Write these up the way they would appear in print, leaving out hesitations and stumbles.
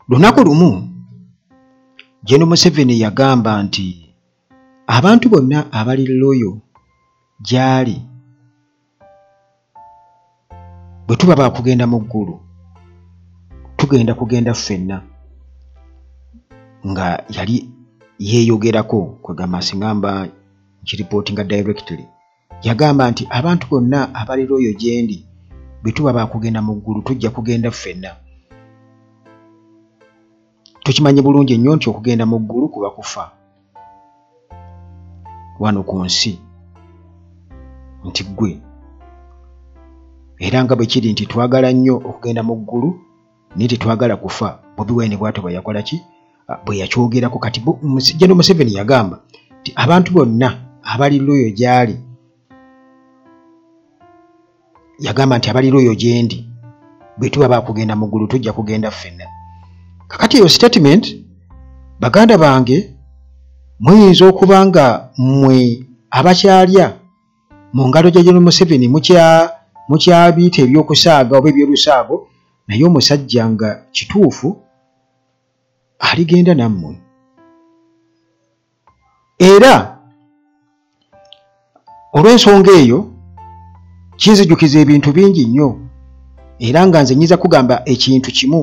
lunaku lumu General Museveni yagamba nti abantu bonna abali loyo gyali bwe tuba bakugenda mu ggulu tugenda kugenda ffenna, nga yali yeeyogerako kwegamba singamba nkiripootinga directly. Yagamba nti abantu bonna abali loyo gyendi bwe tuba bakugenda mu ggulu tujja kugenda ffenna. Tukimanye bulungi nnyo nti okugenda mu ggulu kuba kufa wano ku nsi nti ggwe, era nga bwe kiri nti twagala nnyo okugenda mu ggulu naye tetwagala kufa. Bobi Wine bw'atyo bwe yakola ki, bwe yakyogerako. Kati General Museveni yagamba nti abantu bonna abali loyo gyali, yagamba nti abali loyo gyendi bwe tuba bakugenda mu ggulu tujja kugenda ffenna. Kakati eyo statement baganda bange muyinza okuba nga mmwe abakyalya mu ngalo gya General Museveni mukyabiyita ebyokusaaga oba ebyolusaago, naye omusajja nga kituufu aligenda nammwe. Era olw'ensonga eyo kinzijukiza ebintu bingi nnyo, era nga nze nyinza kugamba ekintu kimu,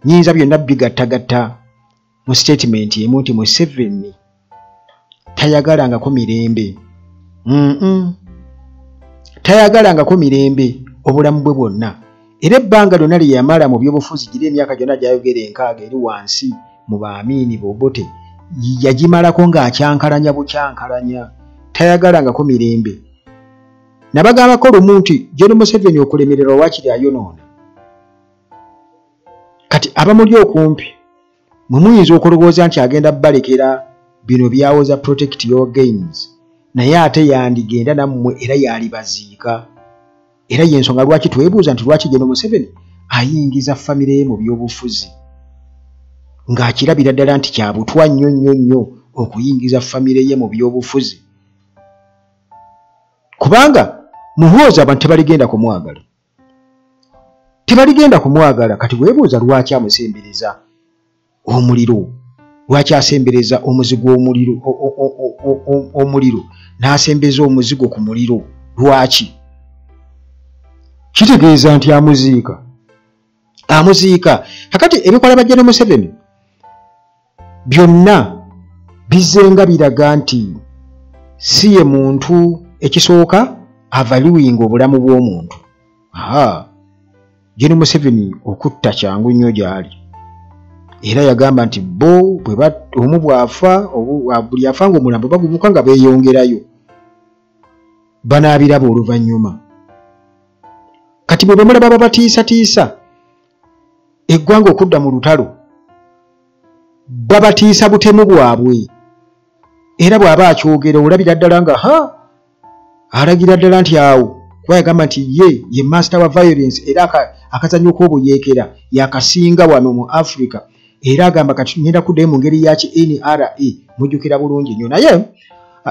nyinza byonna bigattagatta mu statement emu nti Museveni tayagalangako mirembe. Tayagalangako mirembe obulamu bwe bwonna. Era ebbanga lyonna lye yamala mu byobufuzi gira emyaka gyonna gy'ayogera 6 eri wansi mu baamiini Bobote, yagimalako ng'akyankalanya bukyankalanya. Tayagalangako mirembe. Nabagambako lumu nti General Museveni okulemererwa waakiri ayonoona. Kati abamuli okumpi mwe muyinza okulowooza nti agenda balekera bino byawoza protect your gains, naye ate yandigenda nammwe era yalibaziika. Era y'ensonga lwaki twebuuza nti lwaki General Museveni ayingiza famire ye mu byobufuzi, ng'akirabira ddala nti kya butwa nnyo nnyo nnyo okuyingiza famire ye mu byobufuzi, kubanga muhooza abantu tebaligenda kumwagala. Tebaligenda kumwagala. Kati weebuuza lwaki amusembereza omuliro, lwaki asembereza omuzigo omuliro n'asembeza omuzigo ku muliro, lwaki? Kitegeeza nti amuziika. Kakati ebikola ba General Museveni byonna bizenga biraga nti si ye muntu ekisooka avaluing obulamu bw'omuntu. General Museveni okutta kyangu nnyo gy'ali. Era yagamba nti bo omu bw'afa buli afa ng'omulambo bagubuka nga beeyongerayo, banaabiraba oluvannyuma. Kati bwe bamulaba babatiisatiisa eggwanga okudda mu lutalo, babatiisa butemu bwabwe. Era bw'aba akyogera olabira ddala nga alagira ddala nti awo kuba yagamba nti ye master wa violence, era akazannyo k'obuyeekera yakasinga wano mu Africa. Era agamba kati ngenda kuddayo mu ngeri yaki NRA mujjukira bulungi nnyo. Naye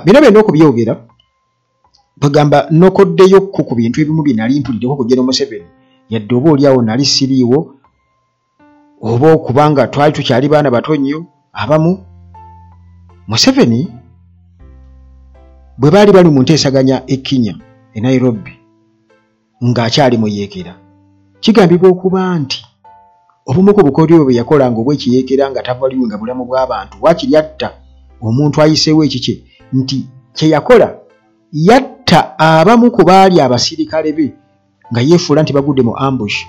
bino byonna okubyogera bagamba nokoddeyo ku bintu ebimu bye nali mpulideko ku General Museveni, yadde oba oliawo nali siriiwo oba okubanga twali tukyali baana bato nnyo abamu. Museveni bwe baali bali mu nteesaganya e Kenya e Nairobi ng'akyali muyeekera, kigambibwa okuba nti obumu ku bukodyo bwe yakolanga obw'ekiyeekera nga tavaliwenga bulamu bw'abantu, waakiri yatta omuntu ayiseewo ekikye, nti kye yakola yatta abamu ku baali abasirikale be nga yeefuula nti bagudde mu ambush.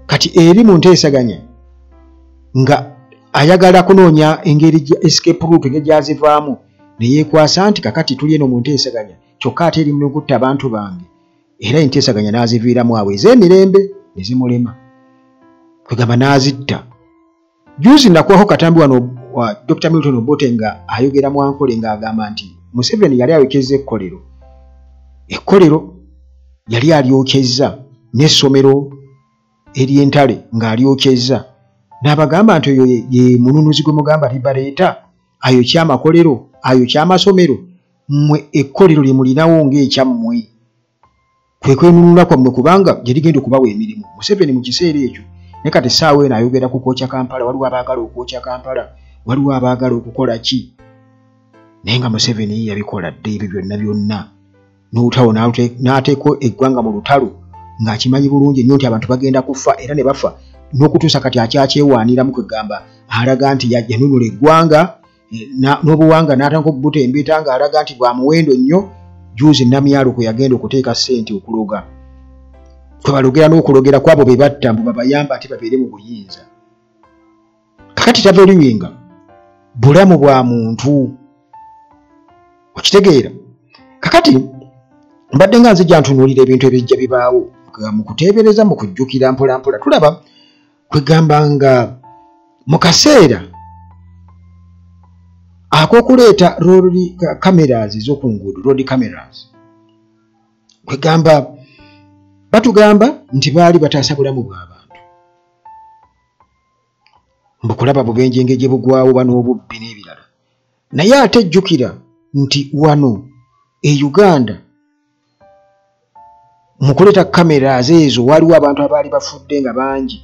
Kati eri mu nteesaganya nga ayagala kunoonya engeri escape route engeri gyazivaamu, ne yeekwasa nti kakati tuli eno mu nteesaganya kyokka ate eri mu kutta abantu bange, era enteesaganya n'aziviiramu awo ez'emirembe ne zimulema, kwegamba n'azitta. Juzi nakuwako katambi wano wa Dr. Milton Obote nga ayogera mu Ankole ng'agamba nti Museveni yali ayokezza ekkolero yali alyokezza n'essomero ery'entale ng'alyokezza, n'abagamba nti oyo ye mununuzi gwe mugamba libaleeta, ayokya amakolero, ayokya amasomero, mmwe ekkolero lye mulinawo ng'ekyammwe. kwe kwenunula kwammwe kubanga gye ligenda okubawa emirimu. Museveni mu kiseera ekyo ne kati essaawa eno ayogera ku kwokya Kampala, waliwo abaagala okwokya Kampala, waliwo abaagala okukola ki? Naye nga Museveni yabikola dde ebyo byonna n'olutawo n'ateeka eggwanga mu lutalo ng'akimanyi bulungi nnyo nti abantu bagenda kufa era ne bafa, n'okutuusa kati akyakyewaaniramu kwegamba alaga nti yanunula eggwanga n'obuwanga n'atandika okubutembeeta ng'alaga nti bwa muwendo nnyo. Juzi Namyalo kwe yagenda okuteeka ssente okuloga, kwe balogera n'okulogera kwabo be batta mbu babayamba ate babeere mu buyinza. Kakati taveruwinga bulamu bwa muntu, okitegeera? Kakati mbadde nga nzijja ntunuulira ebintu ebijja bibaawo mu kuteebereza, mu kujjukira mpola mpola. Tulaba kwegamba nga mu kaseera ak'okuleeta road cameras ez'oku nguudo, road cameras, kwegamba batugamba nti baali bataasa bulamu bw'abantu, mbukulaba bubenjenge gye bugwawo n'obubbi n'ebirala. Naye ate jjukira nti wano e Uganda mu kuleeta cameras ezo waliwo abantu abaali bafudde nga bangi,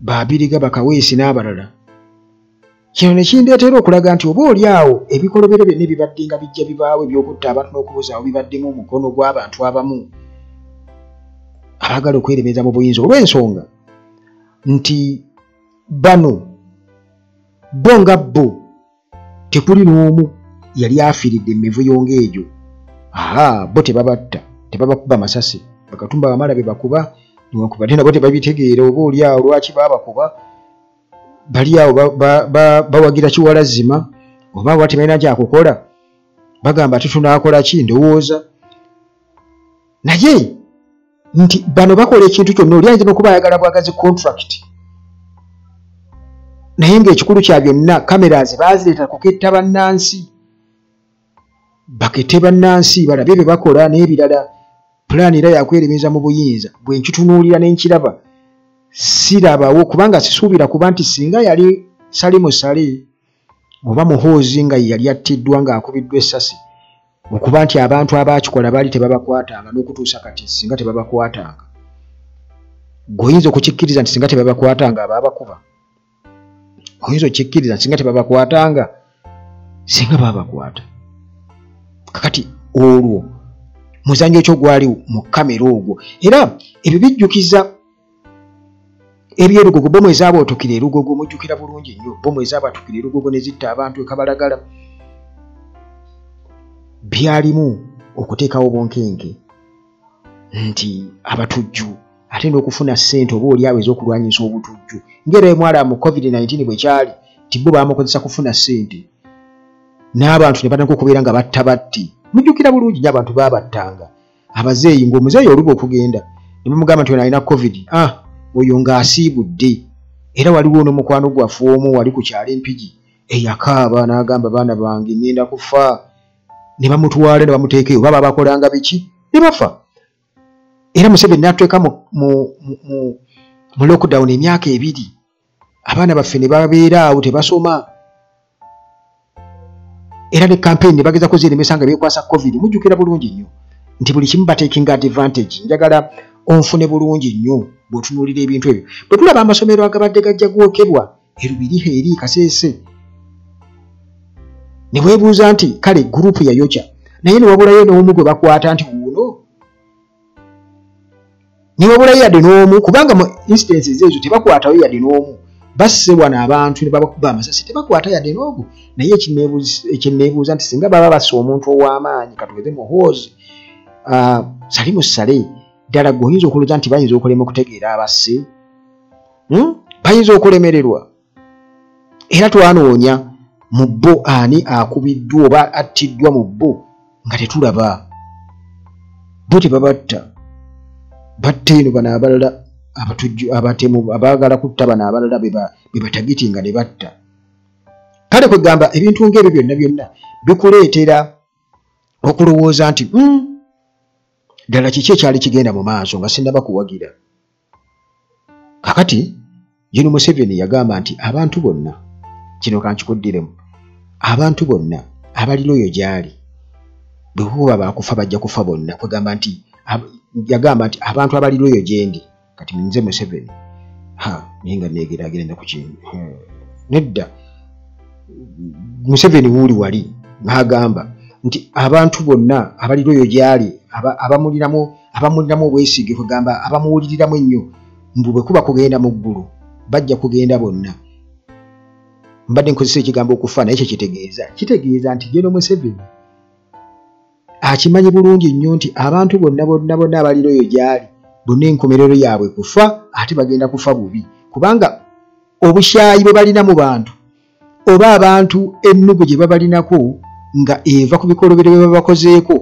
Babiriga, Bakaweesi n'abalala. Kino ne kindeetera okulaga nti oba oli awo ebikolobero byonna ebibadde nga bijja bibaawo eby'okutta abantu n'okubuzaawo bibaddemu omukono gw'abantu abamu abaagala okweremeza mu buyinza, olw'ensonga nti bano bo nga bo tekuli n'omu yali afiiridde mu mivuyo ng'egyo. Bo tebabatta, tebabakuba masasi, bakatumba bamala be bakuba newankubadde nabo tebabitegeera oba oli awo lwaki baabakuba. Bali awo bawagira kiwalazima oba aba tebalina kyakukola, bagamba ati tunaakola ki? Ndowooza naye nti bano bakola ekintu kyonna, oli ayinza n'okuba ayagala bwagazi contract, naye ng'ekikulu kya byonna cameras baazireeta kuketta bannansi, bakette bannansi balabe bye bakola n'ebirala. Pulaani era yakweremeza mu buyinza, bwe nkitunuulira ne nkiraba sirabawo, kubanga sisuubira kuba nti singa yali Salimu Sale oba Muhoozi nga yali attiddwa ng'akubiddwa essasi, okuba nti abantu abaakikola baali tebabakwatanga, n'okutuusa kati singa tebabakwatanga, g'oyinza okukikkiriza nti singa tebabakwatanga abaabakuba, oyinza okukikkiriza nti singa tebabakwatanga, singa baabakwata. Kakati olwo muzannyo ekyo gwali mu kamera ogwo, era ebyo bijjukiza ebyerugogo. Bomu ezaabaotukira erugogo mujjukira bulungi nnyo, bomu ezaabatukira erugogo ne zitta abantu ekabalagala, byalimu okuteekawo bonkenke nti abatujju ate n'okufuna ssente oba oli awo ez'okulwanyisa obutujju, ng'era emwala mu COVID-19 bwe kyali nti bo baamukozesa kufuna ssente, n'abantu ne batandika okubeera nga batta batti. Mujjukira bulungi nnyo abantu baabattanga abazeeyi, ng'omuzeeyi oluba okugenda ne bamugamba nti alina COVID, oyo ng'asiibudde. Era waliwo n'omukwano gwaffe omu wali ku kyalo Empigi eyakaaba n'agamba baana bange ngenda kufa, ne bamutwala ne bamuteeka eyo, baba bakolanga biki ne bafa. Era Museveni n'atuteeka mu lockdown emyaka 2, abaana baffe ne babeera awo tebasoma, era ne campaign ne bageza kuziremesa nga beekwasa COVID. Mujjukira bulungi nnyo nti buli kimu batekinga advantage. Njagala onfune bulungi nnyo bw'otunuulira ebintu ebyo. Bwe tulaba amasomero agabadde gajja gwokebwa erubiri eri Kasese, ne weebuuza nti kale gurupu yayokya, naye ne wabulayo n'omu gwe bakwata nti wuuno, ne wabulayo yadde n'omu, kubanga mu instances ezo tebakwatayo yadde n'omu, basse wano abantu ne babakuba amasasi, tebakwata yadde n'omu. Naye ekinneebuuza nti singa baba basse omuntu ow'amaanyi, katugeze Muhoozi, Salimu Sale, ddala gweoyinza okulooza nti bayinza okulema okutegeera abasse, bayinza okulemererwa. Era twanoonya mu bbo ani akubiddwa oba attiddwa mu bbo nga tetulaba. Bo tebabatta, batta eno bano abalala abatujju abatemu abaagala kutta bano abalala be batagitinga ne batta. Kale kwegamba ebintu ng'ebyo byonna bikuleetera okulowooza nti ddala kiki ekyali kigenda mu maaso nga sinnaba kuwagira. Kakati Gen. Museveni yagamba nti abantu bonna, kino kankikuddiremu, abantu bonna abali loyo gy'ali bwe kuba baakufa bajja kufa bonna. Kwegamba nti yagamba nti abantu abali loyo gyendi kati nze Museveni nenga negeragenda ku kintu nedda Museveni wuli wali ngagamba nti abantu bonna abali loyo gyali abamuliramu obwesige kugamba abamuwuliriramu ennyo mbu bwe kuba kugenda mu ggulu bajja kugenda bonna. Mbadde nkozesa ekigambo okufa naye kitegeeza nti General Museveni akimanyi bulungi nnyo nti abantu bonna abali loyo gyali bonna enkomerero yaabwe kufa ate bagenda kufa bubi kubanga obushayi bwe balina mu bantu oba abantu ennugu gye babalinako nga eva ku bikolobero bye babakozeeko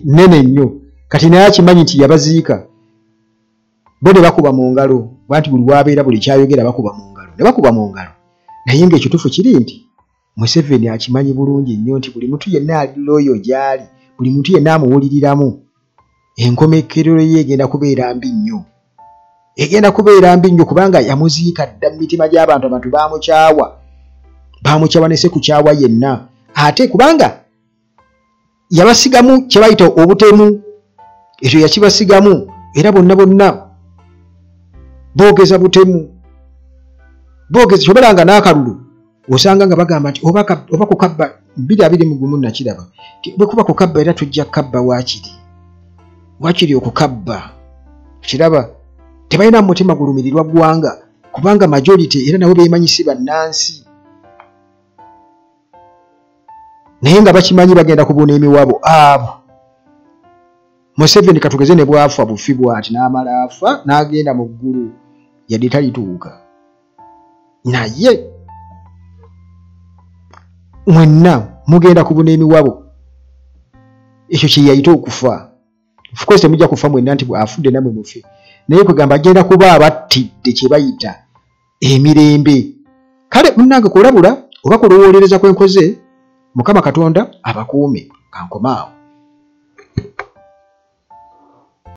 nene nnyo kati naye akimanyi nti yabaziika bo ne bakuba mu ngalo wanti buli wabeera buli kyayogera bakuba mu ngalo naye ng'ekituufu kiri nti Museveni akimanyi bulungi nnyo nti buli muntu yenna ali loyo gyali buli muntu yenna amuwuliriramu enkomekerero ye egenda kubeera mbi nnyo kubanga yamuziika dda mu mitima gy'abantu abantu bamukyawa nese kukyawa yenna ate kubanga yabasigamu kye bayita obutemu ekyo yakibasigamu era bonna boogeza butemu boogeza kyobalanga n'akalulu osanga nga bagamba nti oba kukabba 2021 nakiraba bwe kuba kukabba era tujja kabba wakiri okukabba kiraba tebalina mutima gulumirirwa ggwanga kubanga majority era nabo beemanyisi bannansi naye nga bakimanyi bagenda kubuna emiwabo abo Museveni katugeze ne bwafa bufi bwati n'amala afa n'agenda mu ggulu yadde talituuka naye mwenna mugenda kubuna emiwabo ekyo kye yayita okufa of course temujja kufa mwenna nti afudde namwe mufe naye kugamba agenda kuba abattidde kye bayita emirembe kale munnange kulabula oba kulowoolereza kwenkoze Mukama Katonda abakuume kankomaawo.